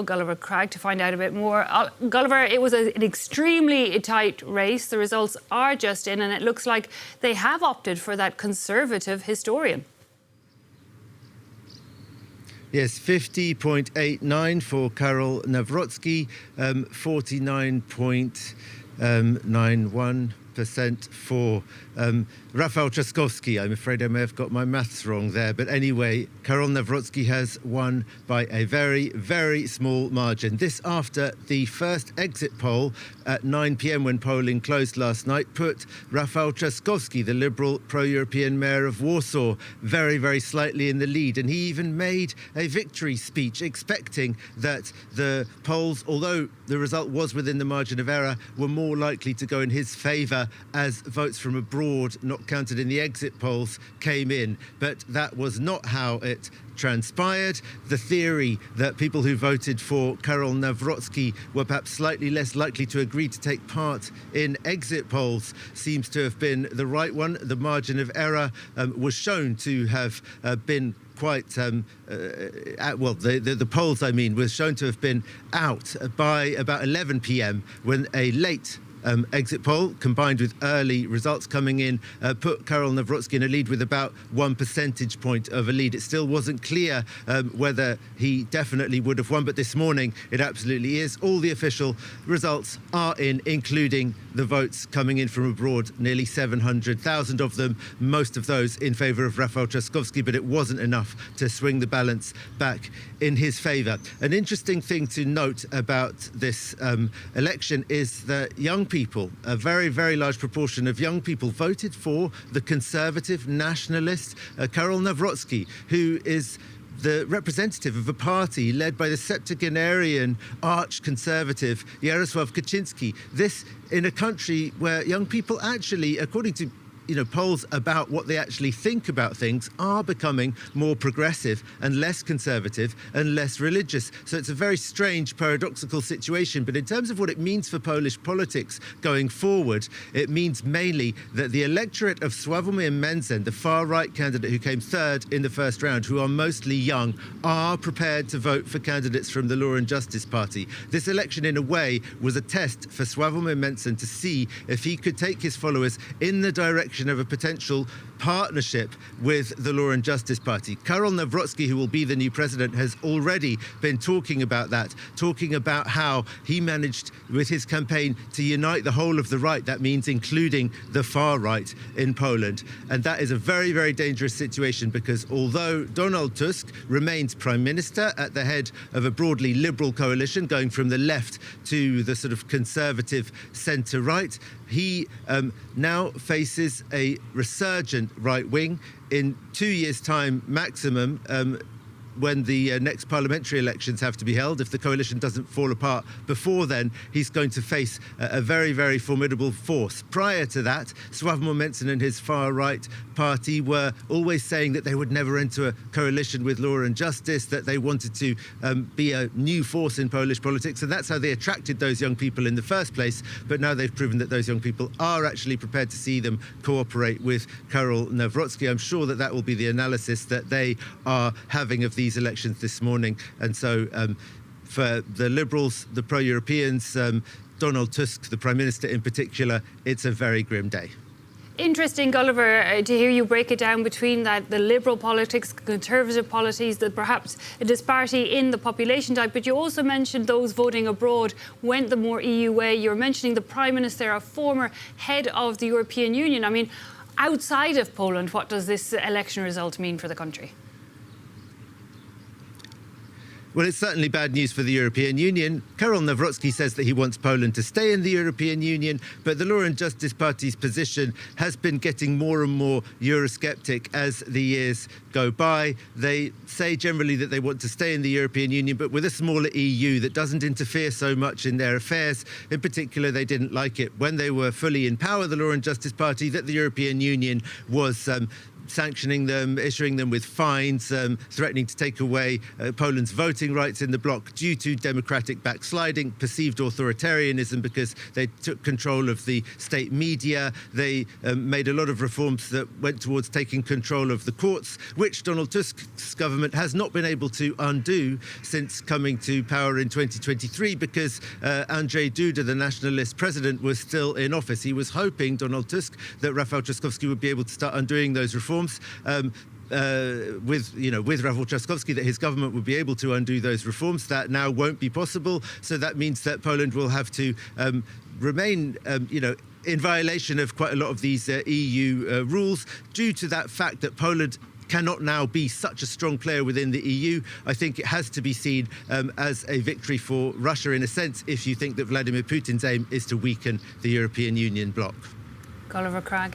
Gulliver Cragg to find out a bit more. Gulliver, it was an extremely tight race. The results are just in, and it looks like they have opted for that conservative historian. Yes, 50.89 for Karol Nawrocki, 49.91% for Rafał Trzaskowski. I'm afraid I may have got my maths wrong there. But anyway, Karol Nawrocki has won by a very, very small margin. This after the first exit poll at 9 p.m. when polling closed last night put Rafał Trzaskowski, the Liberal pro-European mayor of Warsaw, very, very slightly in the lead. And he even made a victory speech expecting that the polls, although the result was within the margin of error, were more likely to go in his favour as votes from abroad, not counted in the exit polls, came in. But that was not how it transpired. The theory that people who voted for Karol Nawrocki were perhaps slightly less likely to agree to take part in exit polls seems to have been the right one. The margin of error was shown to have been quite, the polls, I mean, was shown to have been out by about 11 p.m. when a late exit poll combined with early results coming in put Karol Nawrocki in a lead with about 1 percentage point of a lead. It still wasn't clear whether he definitely would have won, but this morning it absolutely is. All the official results are in, including the votes coming in from abroad, nearly 700,000 of them, most of those in favour of Rafał Trzaskowski, but it wasn't enough to swing the balance back in his favour. An interesting thing to note about this election is that young people, a very, very large proportion of young people, voted for the conservative nationalist Karol Nawrocki, who is the representative of a party led by the septuagenarian arch-conservative Jarosław Kaczynski. This in a country where young people actually, according to polls about what they actually think about things, are becoming more progressive and less conservative and less religious. So it's a very strange, paradoxical situation. But in terms of what it means for Polish politics going forward, it means mainly that the electorate of Sławomir Mencen, the far-right candidate who came third in the first round, who are mostly young, are prepared to vote for candidates from the Law and Justice Party. This election, in a way, was a test for Sławomir Mencen to see if he could take his followers in the direction of a potential partnership with the Law and Justice Party. Karol Nawrocki, who will be the new president, has already been talking about that, talking about how he managed with his campaign to unite the whole of the right. That means including the far right in Poland. And that is a very, very dangerous situation because although Donald Tusk remains prime minister at the head of a broadly liberal coalition going from the left to the sort of conservative centre-right, he now faces a resurgent right wing. In 2 years' time maximum, when the next parliamentary elections have to be held, if the coalition doesn't fall apart before then, he's going to face a very, very formidable force. Prior to that, Sławomir Mencen and his far-right party were always saying that they would never enter a coalition with Law and Justice, that they wanted to be a new force in Polish politics, and that's how they attracted those young people in the first place. But now they've proven that those young people are actually prepared to see them cooperate with Karol Nawrocki. I'm sure that that will be the analysis that they are having of these elections this morning. And so for the Liberals, the pro-Europeans, Donald Tusk, the Prime Minister in particular, it's a very grim day. Interesting, Gulliver, to hear you break it down between the liberal politics, conservative policies, that perhaps a disparity in the population type. But you also mentioned those voting abroad went the more EU way. You're mentioning the Prime Minister, a former head of the European Union. I mean, outside of Poland, what does this election result mean for the country? Well, it's certainly bad news for the European Union. Karol Nawrocki says that he wants Poland to stay in the European Union, but the Law and Justice Party's position has been getting more and more Eurosceptic as the years go by. They say generally that they want to stay in the European Union, but with a smaller EU that doesn't interfere so much in their affairs. In particular, they didn't like it when they were fully in power, the Law and Justice Party, that the European Union was sanctioning them, issuing them with fines, threatening to take away Poland's voting rights in the bloc due to democratic backsliding, perceived authoritarianism because they took control of the state media. They made a lot of reforms that went towards taking control of the courts, which Donald Tusk's government has not been able to undo since coming to power in 2023 because Andrzej Duda, the nationalist president, was still in office. He was hoping, Donald Tusk, that Rafał Trzaskowski would be able to start undoing those reforms. With Rafał Trzaskowski, that his government would be able to undo those reforms. That now won't be possible. So that means that Poland will have to remain, in violation of quite a lot of these EU rules due to that fact that Poland cannot now be such a strong player within the EU. I think it has to be seen as a victory for Russia in a sense, if you think that Vladimir Putin's aim is to weaken the European Union bloc. Gulliver Cragg.